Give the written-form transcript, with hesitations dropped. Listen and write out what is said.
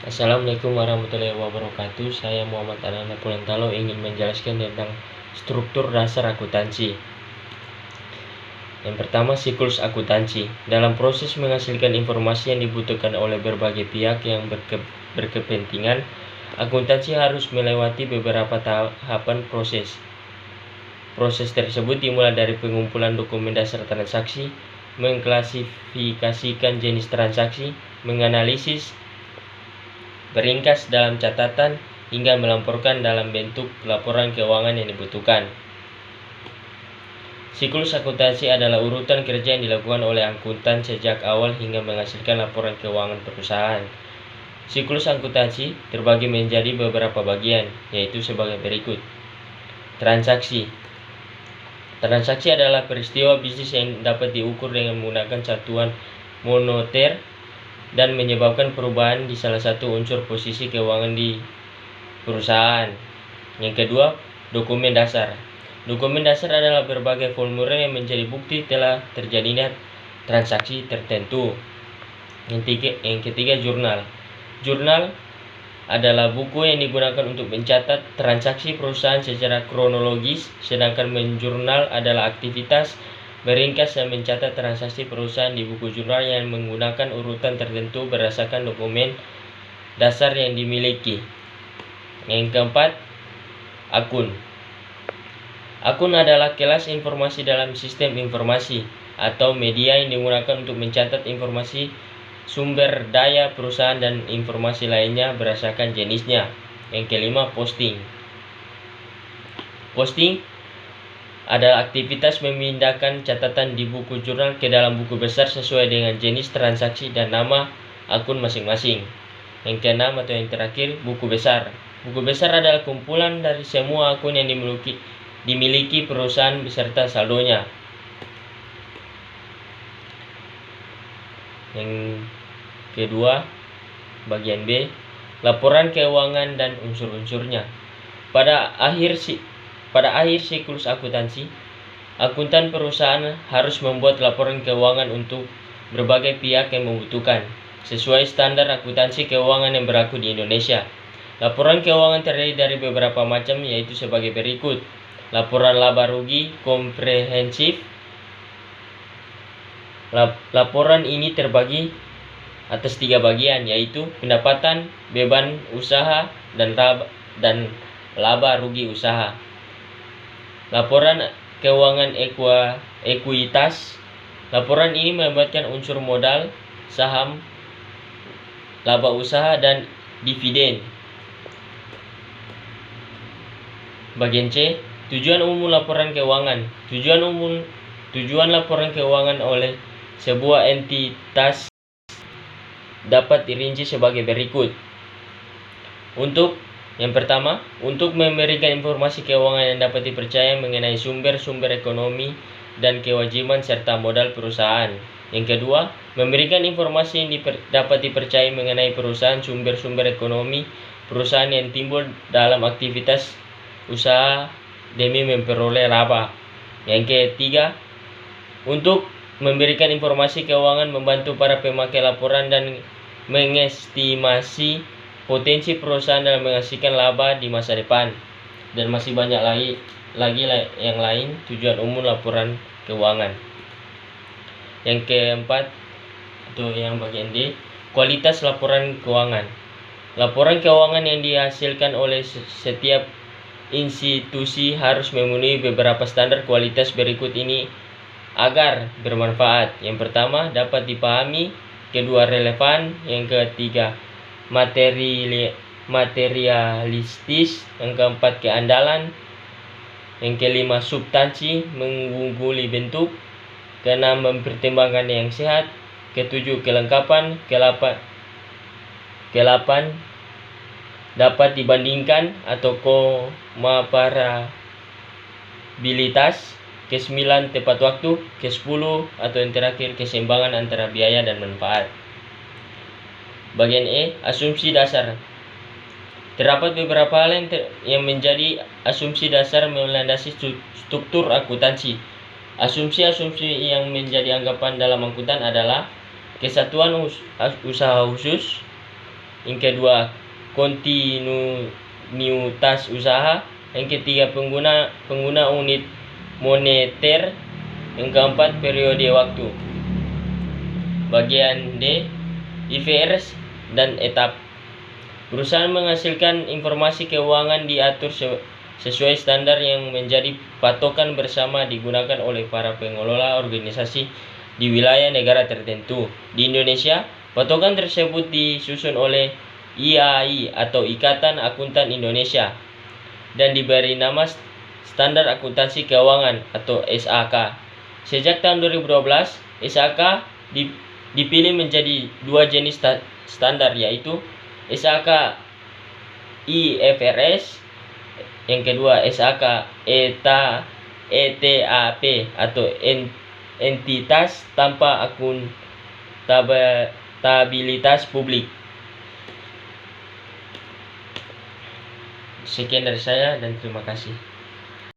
Assalamualaikum warahmatullahi wabarakatuh. Saya Muhammad Anana Pulantalo ingin menjelaskan tentang struktur dasar akuntansi. Yang pertama, siklus akuntansi. Dalam proses menghasilkan informasi yang dibutuhkan oleh berbagai pihak yang berkepentingan, akuntansi harus melewati beberapa tahapan proses. Proses tersebut dimulai dari pengumpulan dokumen dasar transaksi, mengklasifikasikan jenis transaksi, menganalisis, beringkas dalam catatan, hingga melaporkan dalam bentuk laporan keuangan yang dibutuhkan. Siklus akuntansi adalah urutan kerja yang dilakukan oleh akuntan sejak awal hingga menghasilkan laporan keuangan perusahaan. Siklus akuntansi terbagi menjadi beberapa bagian, yaitu sebagai berikut. Transaksi. Transaksi adalah peristiwa bisnis yang dapat diukur dengan menggunakan satuan moneter dan menyebabkan perubahan di salah satu unsur posisi keuangan di perusahaan. Yang kedua, dokumen dasar. Dokumen dasar adalah berbagai formulir yang menjadi bukti telah terjadinya transaksi tertentu. Yang ketiga, jurnal. Jurnal adalah buku yang digunakan untuk mencatat transaksi perusahaan secara kronologis, sedangkan menjurnal adalah aktivitas meringkas dan mencatat transaksi perusahaan di buku jurnal yang menggunakan urutan tertentu berdasarkan dokumen dasar yang dimiliki. Yang keempat, akun. Akun adalah kelas informasi dalam sistem informasi atau media yang digunakan untuk mencatat informasi sumber daya perusahaan dan informasi lainnya berdasarkan jenisnya. Yang kelima, posting. Posting adalah aktivitas memindahkan catatan di buku jurnal ke dalam buku besar sesuai dengan jenis transaksi dan nama akun masing-masing. Yang keenam atau yang terakhir, buku besar. Buku besar adalah kumpulan dari semua akun yang dimiliki perusahaan beserta saldonya. Yang kedua, bagian B, laporan keuangan dan unsur-unsurnya. Pada akhir siklus akuntansi, akuntan perusahaan harus membuat laporan keuangan untuk berbagai pihak yang membutuhkan, sesuai standar akuntansi keuangan yang berlaku di Indonesia. Laporan keuangan terdiri dari beberapa macam, yaitu sebagai berikut. Laporan laba rugi komprehensif. Laporan ini terbagi atas 3 bagian, yaitu pendapatan, beban usaha, dan laba rugi usaha. Laporan keuangan ekuitas. Laporan ini melibatkan unsur modal, saham, laba usaha, dan dividen. Bagian C, tujuan umum laporan keuangan. Tujuan laporan keuangan oleh sebuah entitas dapat dirinci sebagai berikut. Yang pertama, untuk memberikan informasi keuangan yang dapat dipercaya mengenai sumber-sumber ekonomi dan kewajiban serta modal perusahaan. Yang kedua, memberikan informasi yang dapat dipercaya mengenai perusahaan, sumber-sumber ekonomi perusahaan yang timbul dalam aktivitas usaha demi memperoleh laba. Yang ketiga, untuk memberikan informasi keuangan membantu para pemakai laporan dan mengestimasi potensi perusahaan dalam menghasilkan laba di masa depan. Dan masih banyak lagi yang lain tujuan umum laporan keuangan. Yang keempat, atau yang bagian D, kualitas laporan keuangan. Laporan keuangan yang dihasilkan oleh setiap institusi harus memenuhi beberapa standar kualitas berikut ini agar bermanfaat. Yang pertama, dapat dipahami. Kedua, relevan. Yang ketiga, materialistis. Yang keempat, keandalan. Yang kelima, substansi, mengungguli bentuk. Keenam, mempertimbangkan yang sehat. Ketujuh, kelengkapan. Kelapan, dapat dibandingkan atau komparabilitas. Ke-9, tepat waktu. Ke-10 atau yang terakhir, keseimbangan antara biaya dan manfaat. Bagian E, asumsi dasar. Terdapat beberapa hal yang menjadi asumsi dasar melandasi struktur akuntansi. Asumsi-asumsi yang menjadi anggapan dalam akuntan adalah kesatuan usaha khusus, Yang kedua, kontinuitas usaha. Yang ketiga, pengguna unit moneter. Yang keempat, periode waktu. Bagian D, IFRS dan etap. Perusahaan menghasilkan informasi keuangan diatur sesuai standar yang menjadi patokan bersama digunakan oleh para pengelola organisasi di wilayah negara tertentu. Di Indonesia, patokan tersebut disusun oleh IAI atau Ikatan Akuntan Indonesia dan diberi nama Standar Akuntansi Keuangan atau SAK. Sejak tahun 2012, SAK dipilih menjadi dua jenis standar, yaitu SAK IFRS, yang kedua SAK ETAP atau entitas tanpa akuntabilitas publik. Sekian dari saya dan terima kasih.